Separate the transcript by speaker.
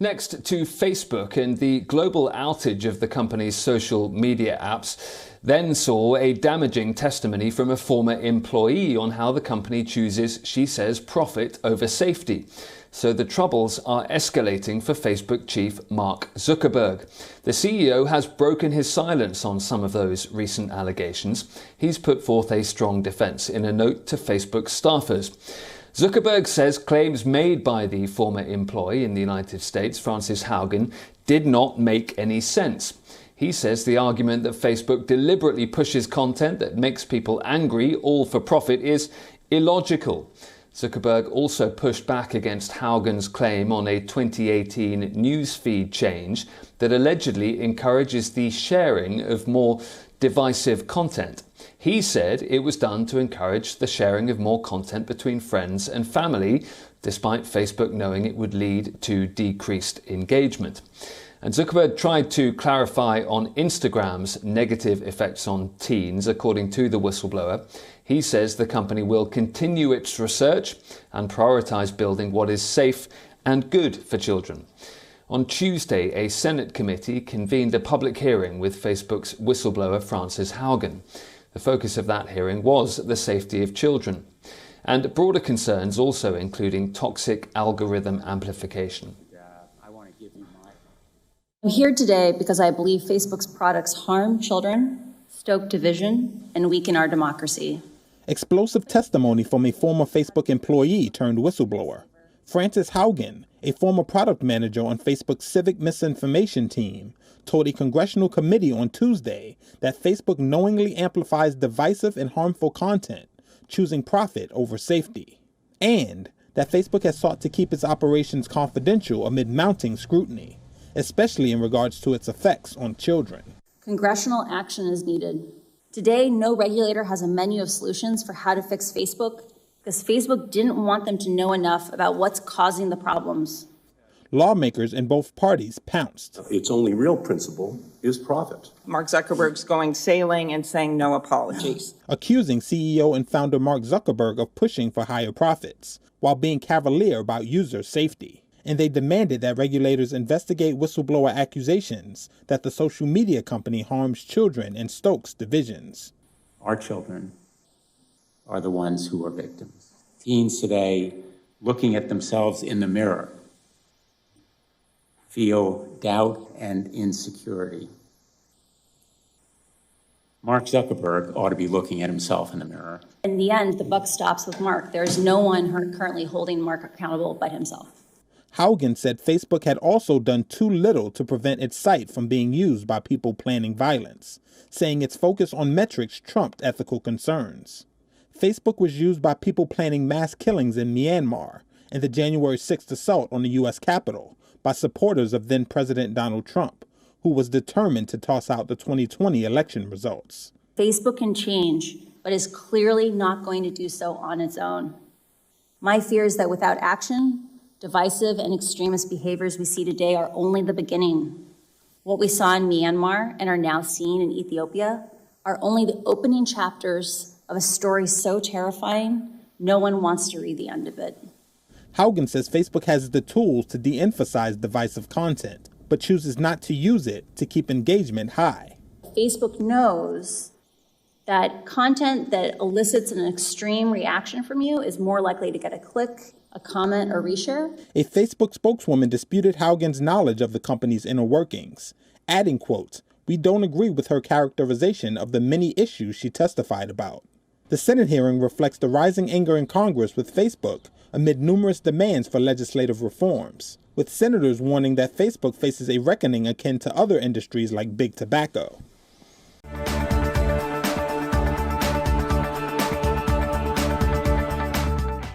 Speaker 1: Next to Facebook, and the global outage of the company's social media apps then saw a damaging testimony from a former employee on how the company chooses, she says, profit over safety. So the troubles are escalating for Facebook chief Mark Zuckerberg. The CEO has broken his silence on some of those recent allegations. He's put forth a strong defense in a note to Facebook staffers. Zuckerberg says claims made by the former employee in the United States, Frances Haugen, did not make any sense. He says the argument that Facebook deliberately pushes content that makes people angry, all for profit, is illogical. Zuckerberg also pushed back against Haugen's claim on a 2018 newsfeed change that allegedly encourages the sharing of more divisive content. He said it was done to encourage the sharing of more content between friends and family, despite Facebook knowing it would lead to decreased engagement. And Zuckerberg tried to clarify on Instagram's negative effects on teens, according to the whistleblower. He says the company will continue its research and prioritize building what is safe and good for children. On Tuesday, a Senate committee convened a public hearing with Facebook's whistleblower Frances Haugen. The focus of that hearing was the safety of children, and broader concerns also including toxic algorithm amplification.
Speaker 2: I'm here today because I believe Facebook's products harm children, stoke division, and weaken our democracy.
Speaker 3: Explosive testimony from a former Facebook employee turned whistleblower. Frances Haugen, a former product manager on Facebook's civic misinformation team, told a congressional committee on Tuesday that Facebook knowingly amplifies divisive and harmful content, choosing profit over safety, and that Facebook has sought to keep its operations confidential amid mounting scrutiny, especially in regards to its effects on children.
Speaker 2: Congressional action is needed. Today, no regulator has a menu of solutions for how to fix Facebook because Facebook didn't want them to know enough about what's causing the problems.
Speaker 3: Lawmakers in both parties pounced.
Speaker 4: Its only real principle is profit.
Speaker 5: Mark Zuckerberg's going sailing and saying no apologies.
Speaker 3: Accusing CEO and founder Mark Zuckerberg of pushing for higher profits, while being cavalier about user safety. And they demanded that regulators investigate whistleblower accusations that the social media company harms children and stokes divisions.
Speaker 6: Our children are the ones who are victims. Teens today, looking at themselves in the mirror, feel doubt and insecurity. Mark Zuckerberg ought to be looking at himself in the mirror.
Speaker 2: In the end, the buck stops with Mark. There is no one currently holding Mark accountable but himself.
Speaker 3: Haugen said Facebook had also done too little to prevent its site from being used by people planning violence, saying its focus on metrics trumped ethical concerns. Facebook was used by people planning mass killings in Myanmar and the January 6th assault on the U.S. Capitol by supporters of then-President Donald Trump, who was determined to toss out the 2020 election results.
Speaker 2: Facebook can change, but is clearly not going to do so on its own. My fear is that without action, divisive and extremist behaviors we see today are only the beginning. What we saw in Myanmar and are now seeing in Ethiopia are only the opening chapters of a story so terrifying, no one wants to read the end of it.
Speaker 3: Haugen says Facebook has the tools to de-emphasize divisive content, but chooses not to use it to keep engagement high.
Speaker 2: Facebook knows that content that elicits an extreme reaction from you is more likely to get a click, a comment, or reshare.
Speaker 3: A Facebook spokeswoman disputed Haugen's knowledge of the company's inner workings, adding, quote, "We don't agree with her characterization of the many issues she testified about." The Senate hearing reflects the rising anger in Congress with Facebook amid numerous demands for legislative reforms, with senators warning that Facebook faces a reckoning akin to other industries like big tobacco.